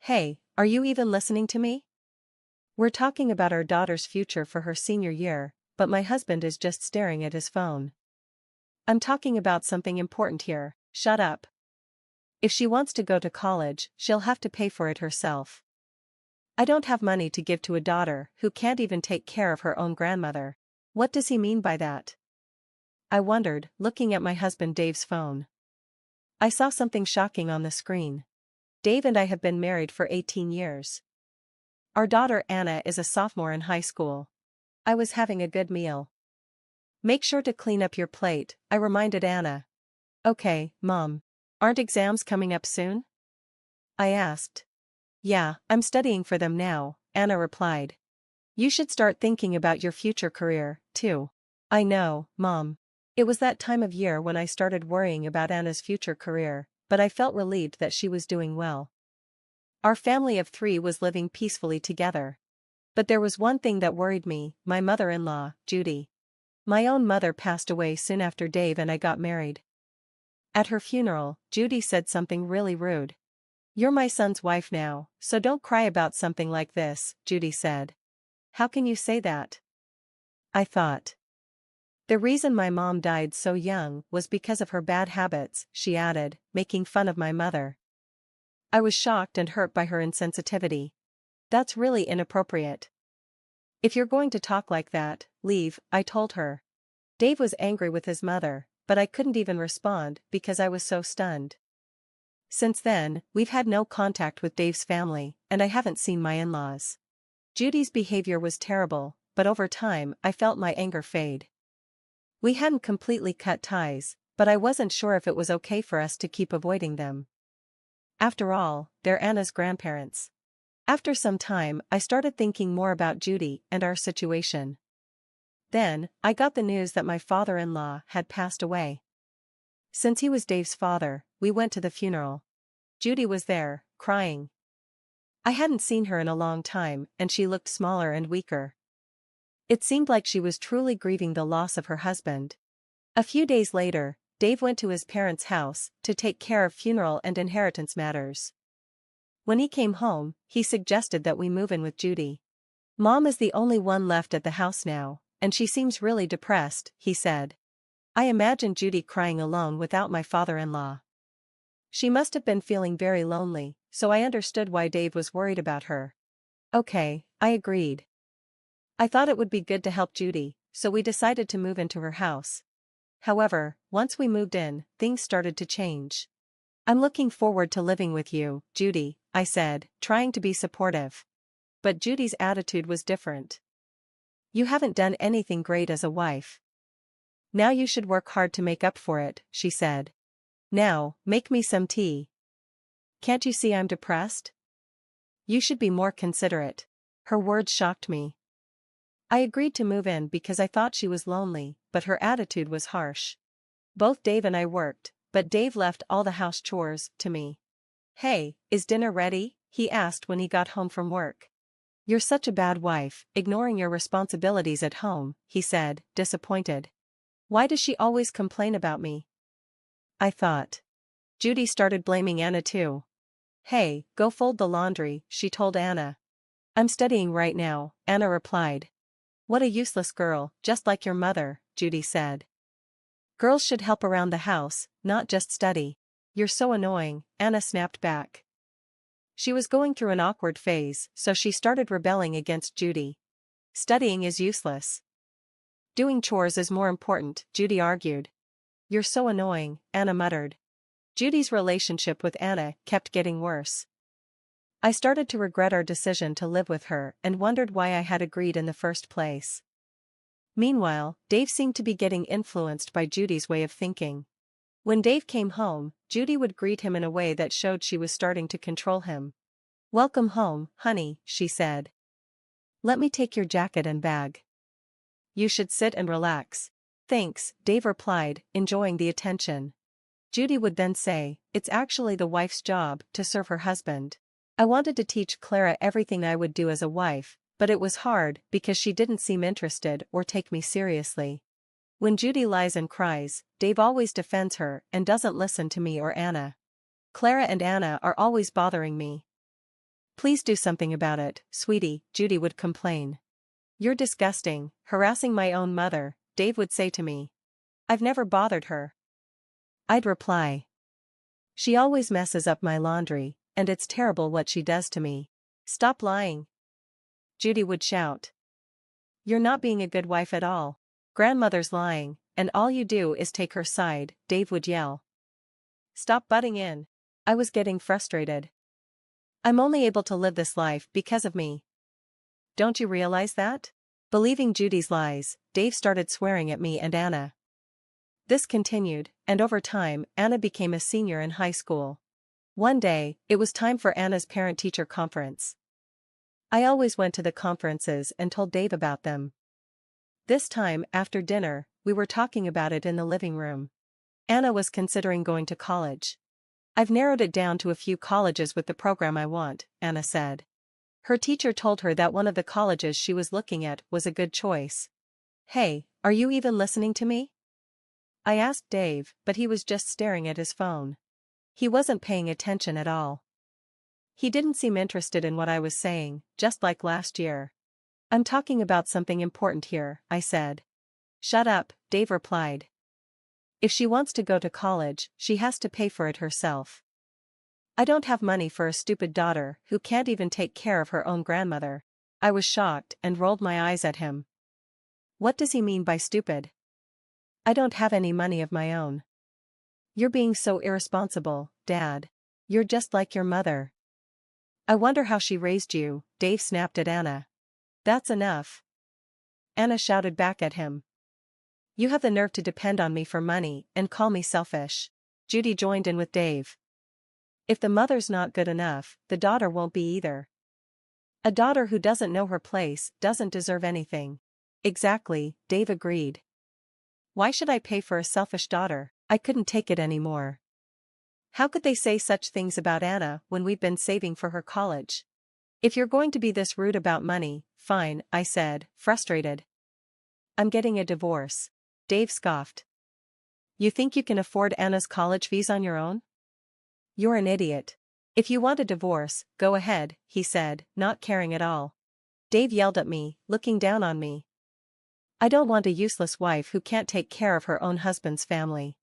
Hey, are you even listening to me? We're talking about our daughter's future for her senior year, but my husband is just staring at his phone. I'm talking about something important here, shut up. If she wants to go to college, she'll have to pay for it herself. I don't have money to give to a daughter who can't even take care of her own grandmother. What does he mean by that? I wondered, looking at my husband Dave's phone. I saw something shocking on the screen. Dave and I have been married for 18 years. Our daughter Anna is a sophomore in high school. I was having a good meal. Make sure to clean up your plate, I reminded Anna. Okay, Mom. Aren't exams coming up soon? I asked. Yeah, I'm studying for them now, Anna replied. You should start thinking about your future career, too. I know, Mom. It was that time of year when I started worrying about Anna's future career, but I felt relieved that she was doing well. Our family of 3 was living peacefully together. But there was one thing that worried me, my mother-in-law, Judy. My own mother passed away soon after Dave and I got married. At her funeral, Judy said something really rude. You're my son's wife now, so don't cry about something like this, Judy said. How can you say that? I thought. The reason my mom died so young was because of her bad habits, she added, making fun of my mother. I was shocked and hurt by her insensitivity. That's really inappropriate. If you're going to talk like that, leave, I told her. Dave was angry with his mother, but I couldn't even respond because I was so stunned. Since then, we've had no contact with Dave's family, and I haven't seen my in-laws. Judy's behavior was terrible, but over time I felt my anger fade. We hadn't completely cut ties, but I wasn't sure if it was okay for us to keep avoiding them. After all, they're Anna's grandparents. After some time, I started thinking more about Judy and our situation. Then, I got the news that my father-in-law had passed away. Since he was Dave's father, we went to the funeral. Judy was there, crying. I hadn't seen her in a long time, and she looked smaller and weaker. It seemed like she was truly grieving the loss of her husband. A few days later, Dave went to his parents' house to take care of funeral and inheritance matters. When he came home, he suggested that we move in with Judy. Mom is the only one left at the house now, and she seems really depressed, he said. I imagined Judy crying alone without my father-in-law. She must have been feeling very lonely, so I understood why Dave was worried about her. Okay, I agreed. I thought it would be good to help Judy, so we decided to move into her house. However, once we moved in, things started to change. I'm looking forward to living with you, Judy, I said, trying to be supportive. But Judy's attitude was different. You haven't done anything great as a wife. Now you should work hard to make up for it, she said. Now, make me some tea. Can't you see I'm depressed? You should be more considerate. Her words shocked me. I agreed to move in because I thought she was lonely, but her attitude was harsh. Both Dave and I worked, but Dave left all the house chores to me. Hey, is dinner ready? He asked when he got home from work. You're such a bad wife, ignoring your responsibilities at home, he said, disappointed. Why does she always complain about me? I thought. Judy started blaming Anna too. Hey, go fold the laundry, she told Anna. I'm studying right now, Anna replied. What a useless girl, just like your mother, Judy said. Girls should help around the house, not just study. You're so annoying, Anna snapped back. She was going through an awkward phase, so she started rebelling against Judy. Studying is useless. Doing chores is more important, Judy argued. You're so annoying, Anna muttered. Judy's relationship with Anna kept getting worse. I started to regret our decision to live with her and wondered why I had agreed in the first place. Meanwhile, Dave seemed to be getting influenced by Judy's way of thinking. When Dave came home, Judy would greet him in a way that showed she was starting to control him. Welcome home, honey, she said. Let me take your jacket and bag. You should sit and relax. Thanks, Dave replied, enjoying the attention. Judy would then say, it's actually the wife's job to serve her husband. I wanted to teach Clara everything I would do as a wife, but it was hard because she didn't seem interested or take me seriously. When Judy lies and cries, Dave always defends her and doesn't listen to me or Anna. Clara and Anna are always bothering me. Please do something about it, sweetie, Judy would complain. You're disgusting, harassing my own mother, Dave would say to me. I've never bothered her. I'd reply. She always messes up my laundry, and it's terrible what she does to me. Stop lying. Judy would shout. You're not being a good wife at all. Grandmother's lying, and all you do is take her side, Dave would yell. Stop butting in. I was getting frustrated. I'm only able to live this life because of me. Don't you realize that? Believing Judy's lies, Dave started swearing at me and Anna. This continued, and over time, Anna became a senior in high school. One day, it was time for Anna's parent-teacher conference. I always went to the conferences and told Dave about them. This time, after dinner, we were talking about it in the living room. Anna was considering going to college. I've narrowed it down to a few colleges with the program I want, Anna said. Her teacher told her that one of the colleges she was looking at was a good choice. Hey, are you even listening to me? I asked Dave, but he was just staring at his phone. He wasn't paying attention at all. He didn't seem interested in what I was saying, just like last year. I'm talking about something important here, I said. Shut up, Dave replied. If she wants to go to college, she has to pay for it herself. I don't have money for a stupid daughter who can't even take care of her own grandmother. I was shocked and rolled my eyes at him. What does he mean by stupid? I don't have any money of my own. You're being so irresponsible, Dad. You're just like your mother. I wonder how she raised you, Dave snapped at Anna. That's enough. Anna shouted back at him. You have the nerve to depend on me for money and call me selfish. Judy joined in with Dave. If the mother's not good enough, the daughter won't be either. A daughter who doesn't know her place doesn't deserve anything. Exactly, Dave agreed. Why should I pay for a selfish daughter? I couldn't take it anymore. How could they say such things about Anna when we've been saving for her college? If you're going to be this rude about money, fine, I said, frustrated. I'm getting a divorce. Dave scoffed. You think you can afford Anna's college fees on your own? You're an idiot. If you want a divorce, go ahead, he said, not caring at all. Dave yelled at me, looking down on me. I don't want a useless wife who can't take care of her own husband's family.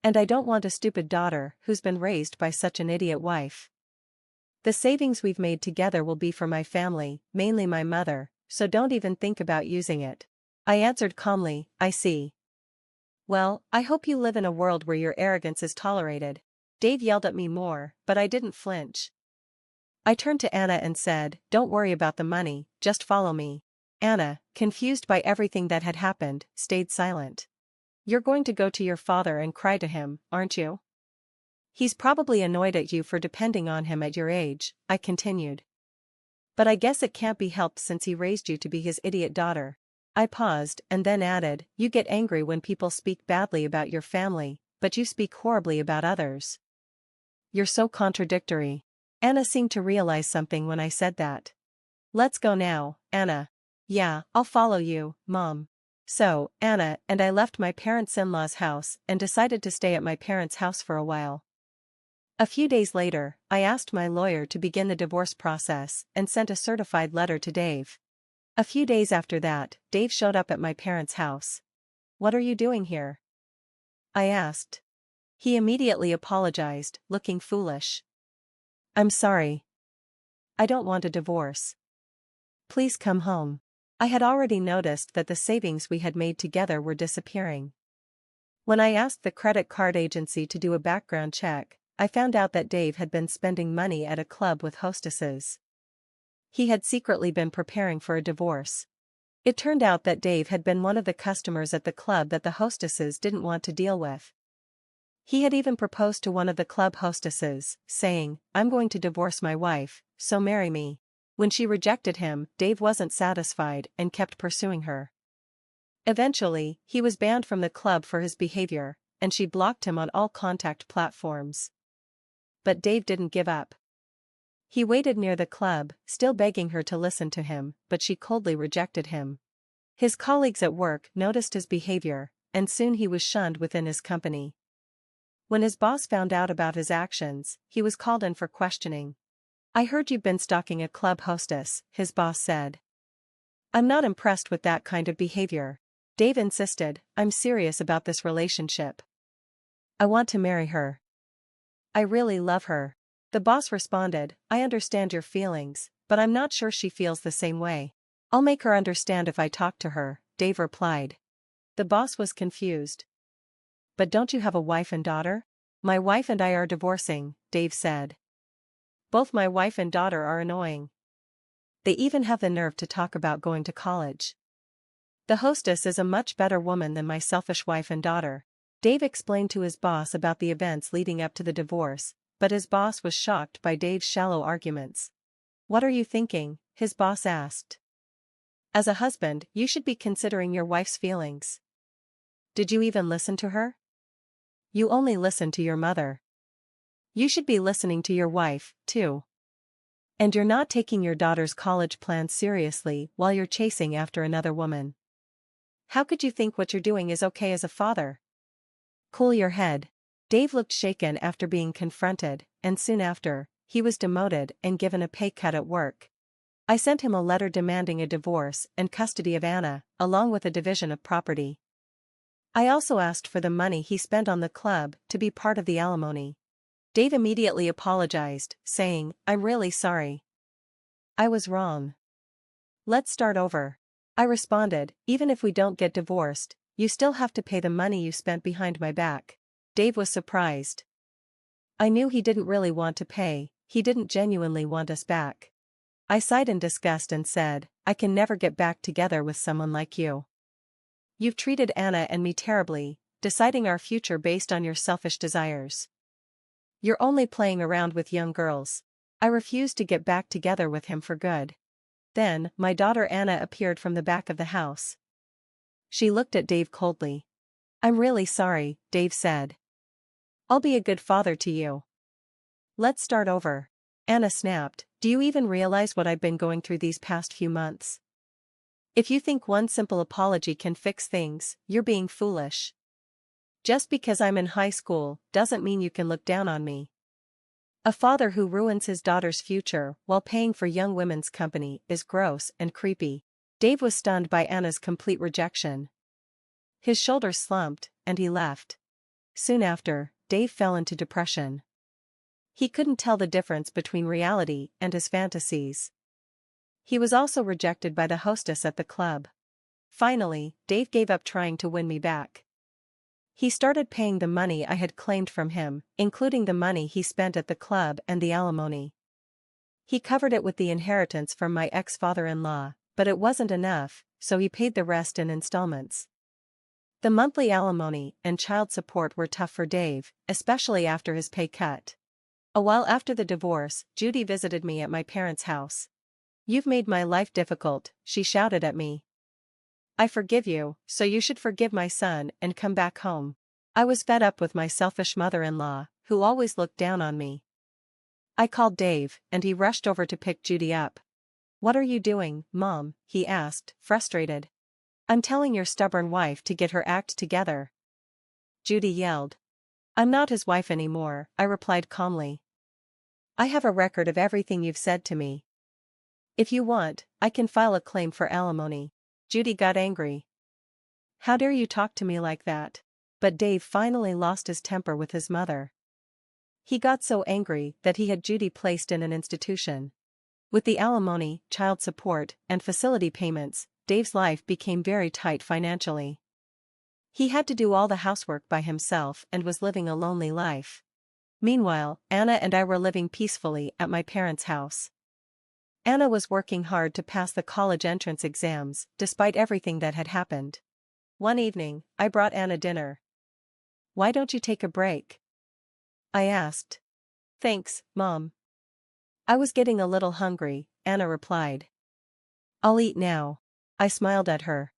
And I don't want a stupid daughter who's been raised by such an idiot wife. The savings we've made together will be for my family, mainly my mother, so don't even think about using it. I answered calmly, I see. Well, I hope you live in a world where your arrogance is tolerated. Dave yelled at me more, but I didn't flinch. I turned to Anna and said, don't worry about the money, just follow me. Anna, confused by everything that had happened, stayed silent. You're going to go to your father and cry to him, aren't you? He's probably annoyed at you for depending on him at your age, I continued. But I guess it can't be helped since he raised you to be his idiot daughter. I paused and then added, you get angry when people speak badly about your family, but you speak horribly about others. You're so contradictory. Anna seemed to realize something when I said that. Let's go now, Anna. Yeah, I'll follow you, Mom. So, Anna and I left my parents'-in-law's house and decided to stay at my parents' house for a while. A few days later, I asked my lawyer to begin the divorce process and sent a certified letter to Dave. A few days after that, Dave showed up at my parents' house. What are you doing here? I asked. He immediately apologized, looking foolish. I'm sorry. I don't want a divorce. Please come home. I had already noticed that the savings we had made together were disappearing. When I asked the credit card agency to do a background check, I found out that Dave had been spending money at a club with hostesses. He had secretly been preparing for a divorce. It turned out that Dave had been one of the customers at the club that the hostesses didn't want to deal with. He had even proposed to one of the club hostesses, saying, I'm going to divorce my wife, so marry me. When she rejected him, Dave wasn't satisfied and kept pursuing her. Eventually, he was banned from the club for his behavior, and she blocked him on all contact platforms. But Dave didn't give up. He waited near the club, still begging her to listen to him, but she coldly rejected him. His colleagues at work noticed his behavior, and soon he was shunned within his company. When his boss found out about his actions, he was called in for questioning. I heard you've been stalking a club hostess, his boss said. I'm not impressed with that kind of behavior. Dave insisted, I'm serious about this relationship. I want to marry her. I really love her. The boss responded, I understand your feelings, but I'm not sure she feels the same way. I'll make her understand if I talk to her, Dave replied. The boss was confused. But don't you have a wife and daughter? My wife and I are divorcing, Dave said. Both my wife and daughter are annoying. They even have the nerve to talk about going to college. The hostess is a much better woman than my selfish wife and daughter. Dave explained to his boss about the events leading up to the divorce, but his boss was shocked by Dave's shallow arguments. What are you thinking? His boss asked. As a husband, you should be considering your wife's feelings. Did you even listen to her? You only listened to your mother. You should be listening to your wife, too. And you're not taking your daughter's college plans seriously while you're chasing after another woman. How could you think what you're doing is okay as a father? Cool your head. Dave looked shaken after being confronted, and soon after, he was demoted and given a pay cut at work. I sent him a letter demanding a divorce and custody of Anna, along with a division of property. I also asked for the money he spent on the club to be part of the alimony. Dave immediately apologized, saying, I'm really sorry. I was wrong. Let's start over. I responded, even if we don't get divorced, you still have to pay the money you spent behind my back. Dave was surprised. I knew he didn't really want to pay, he didn't genuinely want us back. I sighed in disgust and said, I can never get back together with someone like you. You've treated Anna and me terribly, deciding our future based on your selfish desires. You're only playing around with young girls. I refused to get back together with him for good. Then, my daughter Anna appeared from the back of the house. She looked at Dave coldly. I'm really sorry, Dave said. I'll be a good father to you. Let's start over. Anna snapped, do you even realize what I've been going through these past few months? If you think one simple apology can fix things, you're being foolish. Just because I'm in high school doesn't mean you can look down on me. A father who ruins his daughter's future while paying for young women's company is gross and creepy. Dave was stunned by Anna's complete rejection. His shoulders slumped, and he left. Soon after, Dave fell into depression. He couldn't tell the difference between reality and his fantasies. He was also rejected by the hostess at the club. Finally, Dave gave up trying to win me back. He started paying the money I had claimed from him, including the money he spent at the club and the alimony. He covered it with the inheritance from my ex-father-in-law, but it wasn't enough, so he paid the rest in installments. The monthly alimony and child support were tough for Dave, especially after his pay cut. A while after the divorce, Judy visited me at my parents' house. You've made my life difficult, she shouted at me. I forgive you, so you should forgive my son and come back home. I was fed up with my selfish mother-in-law, who always looked down on me. I called Dave, and he rushed over to pick Judy up. What are you doing, Mom? He asked, frustrated. I'm telling your stubborn wife to get her act together. Judy yelled. I'm not his wife anymore, I replied calmly. I have a record of everything you've said to me. If you want, I can file a claim for alimony. Judy got angry. How dare you talk to me like that? But Dave finally lost his temper with his mother. He got so angry that he had Judy placed in an institution. With the alimony, child support, and facility payments, Dave's life became very tight financially. He had to do all the housework by himself and was living a lonely life. Meanwhile, Anna and I were living peacefully at my parents' house. Anna was working hard to pass the college entrance exams, despite everything that had happened. One evening, I brought Anna dinner. Why don't you take a break? I asked. Thanks, Mom. I was getting a little hungry, Anna replied. I'll eat now. I smiled at her.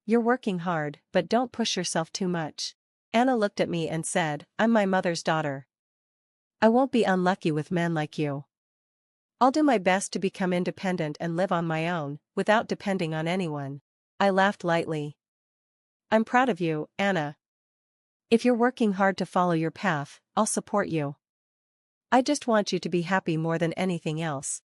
You're working hard, but don't push yourself too much. Anna looked at me and said, I'm my mother's daughter. I won't be unlucky with men like you. I'll do my best to become independent and live on my own, without depending on anyone. I laughed lightly. I'm proud of you, Anna. If you're working hard to follow your path, I'll support you. I just want you to be happy more than anything else.